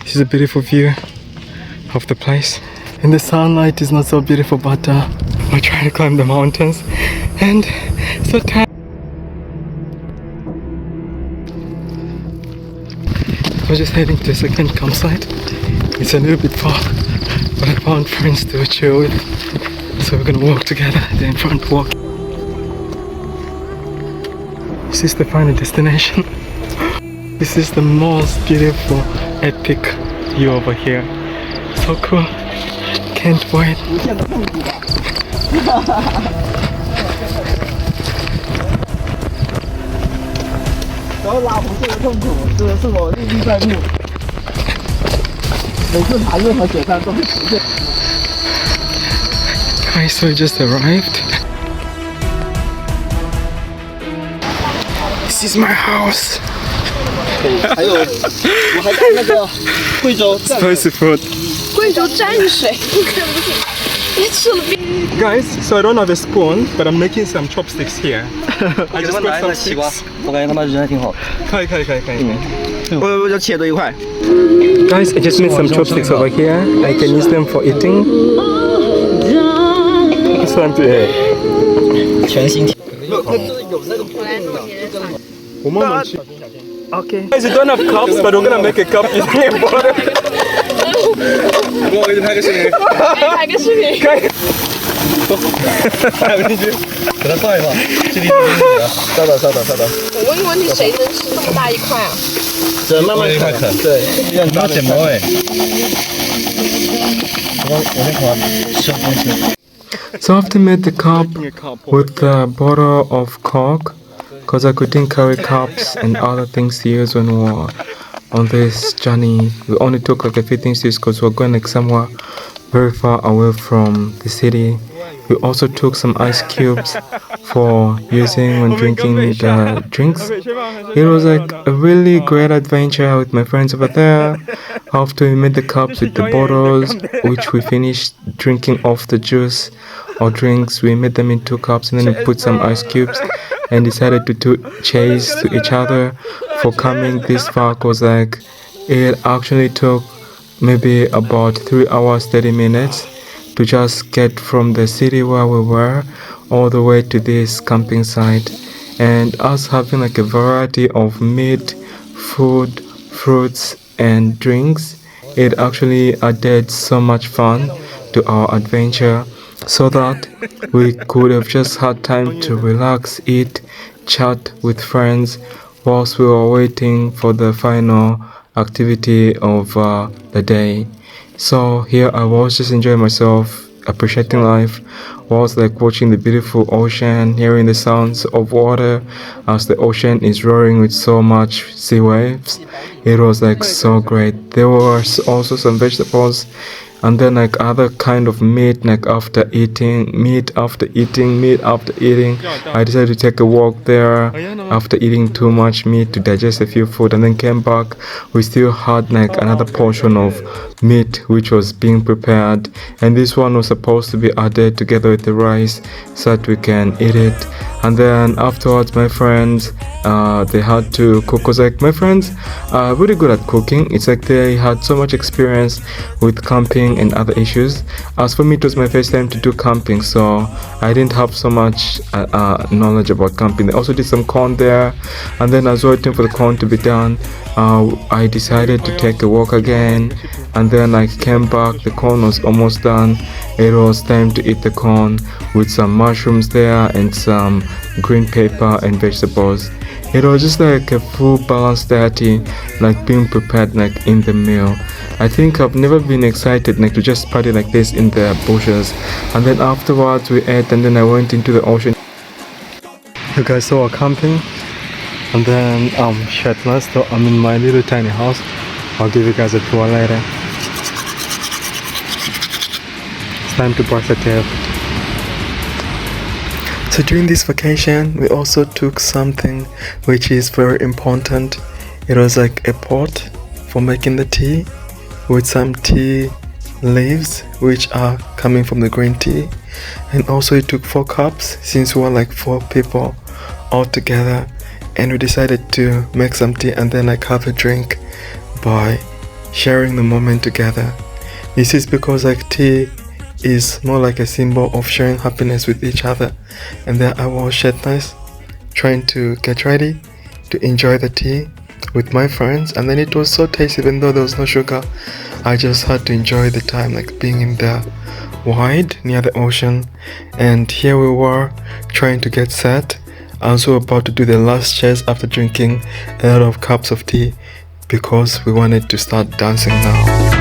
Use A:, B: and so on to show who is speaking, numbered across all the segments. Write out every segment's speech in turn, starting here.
A: This is a beautiful view of the place. And the sunlight is not so beautiful, but we're trying to climb the mountains and so tired. We're just heading to the second campsite. It's a little bit far, but I found friends to chill with, so we're gonna walk together. The in front walk. This is the final destination. This is the most beautiful, epic view over here. So cool. Can't wait. Guys, so we just arrived. This is my house. Spicy food. Guys, so I don't have a spoon, but I'm making some chopsticks here. I just got some sticks.
B: 我感觉他妈人还挺好。
A: 可以。
B: 我就切多一块。
A: Guys, I just made some chopsticks over here. I can use them for eating. It's time to eat.
B: 全新。
A: 我慢慢吃。Okay. Guys, we don't have cups, but we're gonna make a cup using a bottle.
B: 我给你拍个视频。
C: 拍个视频。
A: 可以。
B: 拍不进去，给它放一放。这里稍等。
C: 我问个问题，谁能吃这么大一块啊？
B: 只慢慢啃。对，让它剪毛哎。我先烤。
A: So after made the cup with a bottle of Coke, because I couldn't carry cups and other things to use when we were on this journey. We only took like a few things to use because we were going like somewhere very far away from the city. We also took some ice cubes for using when drinking the drinks. It was like a really great adventure with my friends over there. After we made the cups with the bottles, which we finished drinking off the juice or drinks, we made them into cups and then we put some ice cubes and decided to chase to each other for coming this far, because like it actually took maybe about 3 hours 30 minutes to just get from the city where we were all the way to this camping site. And us having like a variety of meat, food, fruits and drinks, it actually added so much fun to our adventure, so that we could have just had time to relax, eat, chat with friends whilst we were waiting for the final activity of the day. So here I was just enjoying myself, appreciating life, whilst like watching the beautiful ocean, hearing the sounds of water as the ocean is roaring with so much sea waves. It was like so great. There was also some vegetables and then like other kind of meat, like after eating, I decided to take a walk there after eating too much meat to digest a few food, and then came back. We still had like another portion of meat which was being prepared, and this one was supposed to be added together with the rice so that we can eat it. And then afterwards my friends, they had to cook, because like my friends are really good at cooking. It's like they had so much experience with camping and other issues. As for me, it was my first time to do camping, so I didn't have so much knowledge about camping. They also did some corn there, and then as I was waiting for the corn to be done, I decided to take a walk again, and then I came back. The corn was almost done. It was time to eat the corn with some mushrooms there and some green pepper and vegetables. It was just like a full balanced diet, like being prepared like in the meal. I think I've never been excited like to just party like this in the bushes. And then afterwards we ate, and then I went into the ocean. You guys saw our camping, and then I'm shirtless, so I'm in my little tiny house. I'll give you guys a tour later. It's time to brush the tail. So during this vacation, we also took something which is very important. It was like a pot for making the tea with some tea leaves which are coming from the green tea. And also we took 4 cups since we were like 4 people all together, and we decided to make some tea and then like have a drink by sharing the moment together. This is because like tea is more like a symbol of sharing happiness with each other, and then I was Shetness trying to get ready to enjoy the tea with my friends, and then it was so tasty even though there was no sugar. I just had to enjoy the time, like being in the wide near the ocean, and here we were trying to get set as we were about to do the last cheers after drinking a lot of cups of tea because we wanted to start dancing now.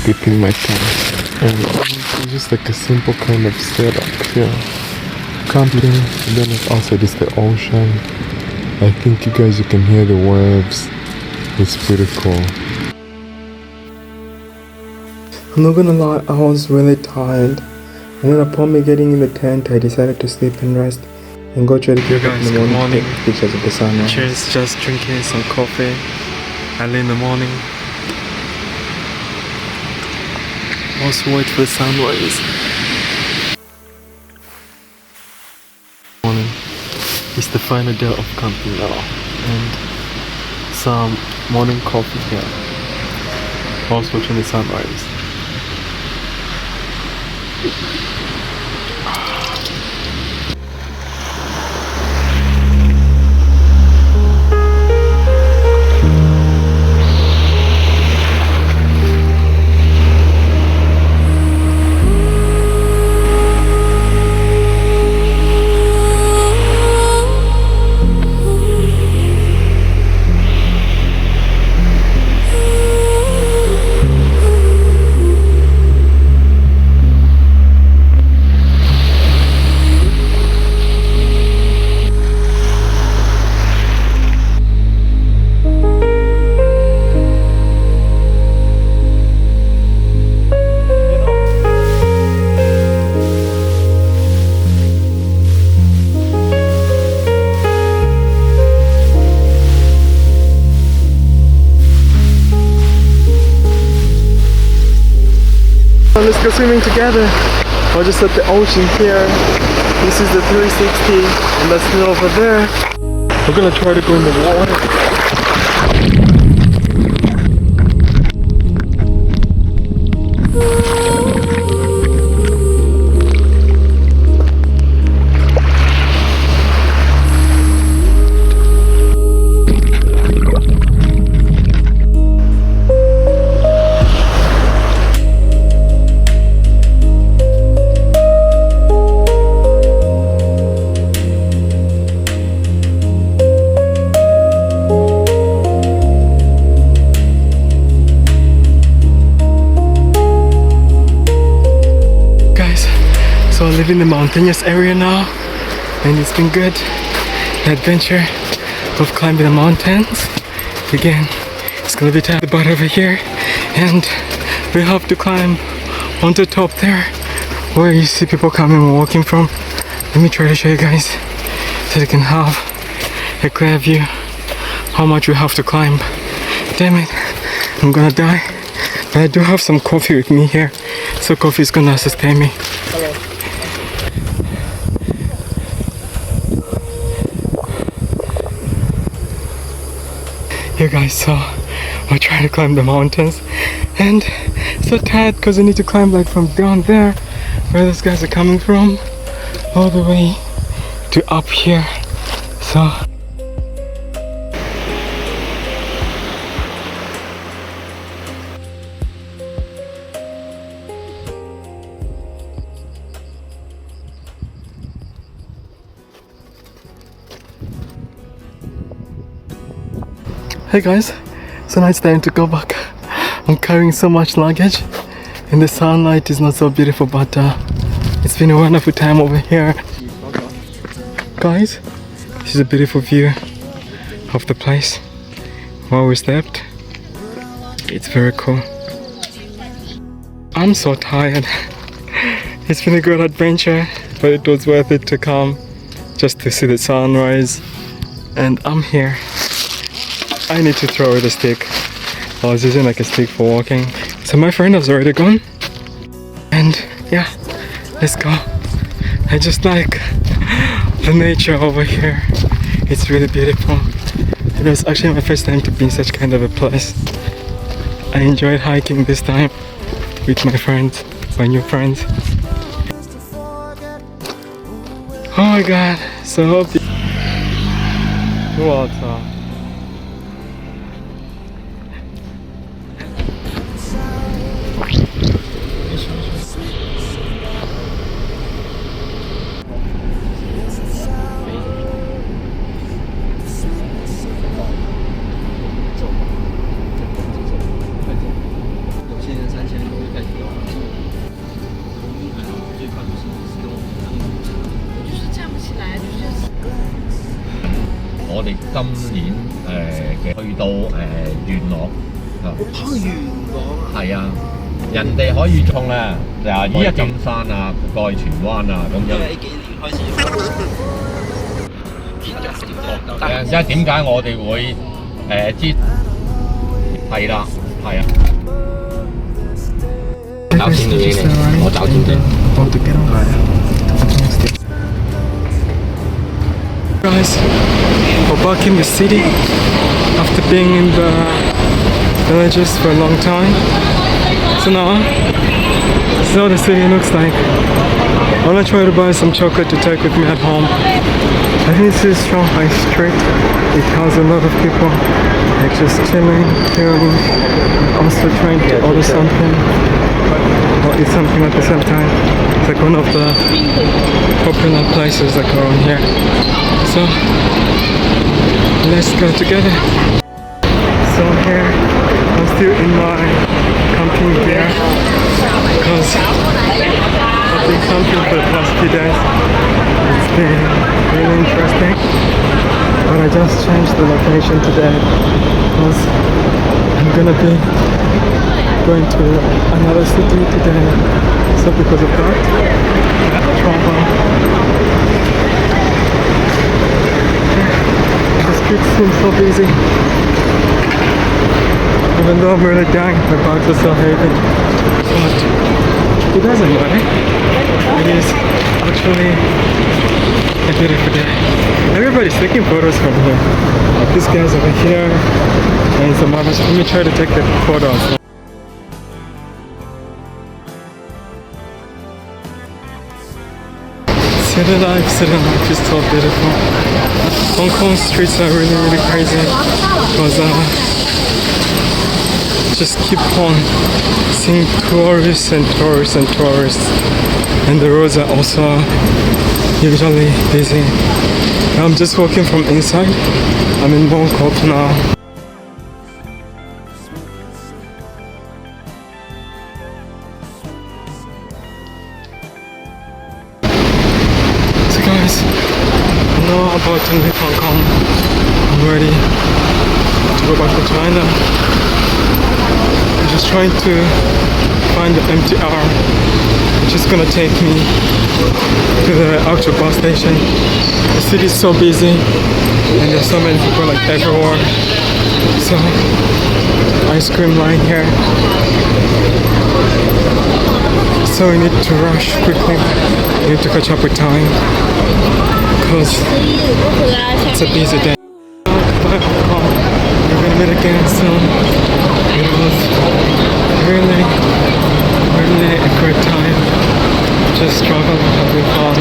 A: Dipping my tongue, and it's just like a simple kind of setup here. Camping, and then outside is the ocean. I think you guys can hear the waves. It's pretty cool. I'm not gonna lie, I was really tired, and then upon me getting in the tent, I decided to sleep and rest and go try to get up in the morning. Pictures of the sunrise. Cheers, just drinking some coffee early in the morning. Also wait for the sunrise. Morning. It's the final day of camping now, and some morning coffee here. Also watching the sunrise. Let's go swimming together. I'll just at the ocean here. This is the 360 and that's still over there. We're gonna try to go in the water. So I live in the mountainous area now, and it's been good. The adventure of climbing the mountains. Again, it's gonna be at the bottom over here, and we have to climb onto the top there, where you see people coming and walking from. Let me try to show you guys, so you can have a clear view how much we have to climb. Damn it, I'm gonna die. But I do have some coffee with me here, so coffee is gonna sustain me. Here guys, so we're trying to climb the mountains, and so tired because I need to climb like from down there where those guys are coming from all the way to up here. So hey guys, so now it's time to go back. I'm carrying so much luggage and the sunlight is not so beautiful, but it's been a wonderful time over here. Guys, this is a beautiful view of the place where we slept. It's very cool. I'm so tired. It's been a good adventure, but it was worth it to come just to see the sunrise. And I'm here. I need to throw away the stick. I was using like a stick for walking. So my friend has already gone. And yeah, let's go. I just like the nature over here. It's really beautiful. It was actually my first time to be in such kind of a place. I enjoyed hiking this time with my friends, my new friends. Oh my god, so beautiful. Water.
B: 我哋今年嘅去到元朗啊，元朗係啊，人哋可以衝啊，就係依一浸山啊，過去荃灣啊咁樣。你幾年開始？因為點解我哋會知係啦，係啊。找錢嘅嘢嚟，我找錢嘅。
A: Guys, we're back in the city after being in the villages for a long time. So now, this is how the city looks like. I'm gonna try to buy some chocolate to take with me at home. I think this is Shanghai Street. It has a lot of people like just chilling, chilling, also trying to order something or eat something at the same time. It's like one of the popular places like around here. So let's go together. So here I'm still in my camping gear because I've been camping for the past few days. It's been really interesting, but I just changed the location today because I'm gonna be going to another city today. So because of that, travel. The streets seem so busy. Even though I'm really dying, my bags are so heavy. But it doesn't matter. It is actually a beautiful day. Everybody's taking photos from here. Like this guy's over here and some others. Let me try to take the photos. City life is so beautiful. Hong Kong streets are really crazy because just keep on seeing tourists and tourists and tourists, and the roads are also usually busy. I'm just walking from inside. I'm in Long Ke Wan now. Guys, I'm now about to leave Hong Kong. I'm ready to go back to China. I'm just trying to find the MTR, which is gonna take me to the actual bus station. The city is so busy and there's so many people like everywhere. So, ice cream line here. So we need to rush quickly. We need to catch up with time because it's a busy day. We're gonna meet again soon. It was really a great time. Just traveling, having fun,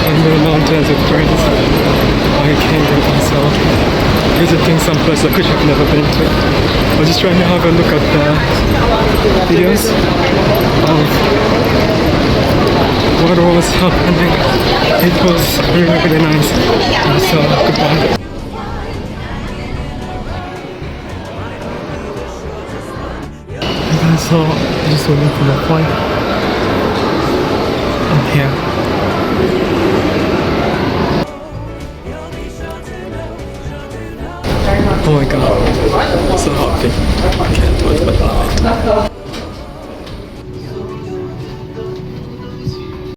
A: and the mountains with friends. I came by myself, visiting some place I could have never been to. I was just trying to have a look at the videos of what was happening. It was really nice. So goodbye. So I just waiting for the flight.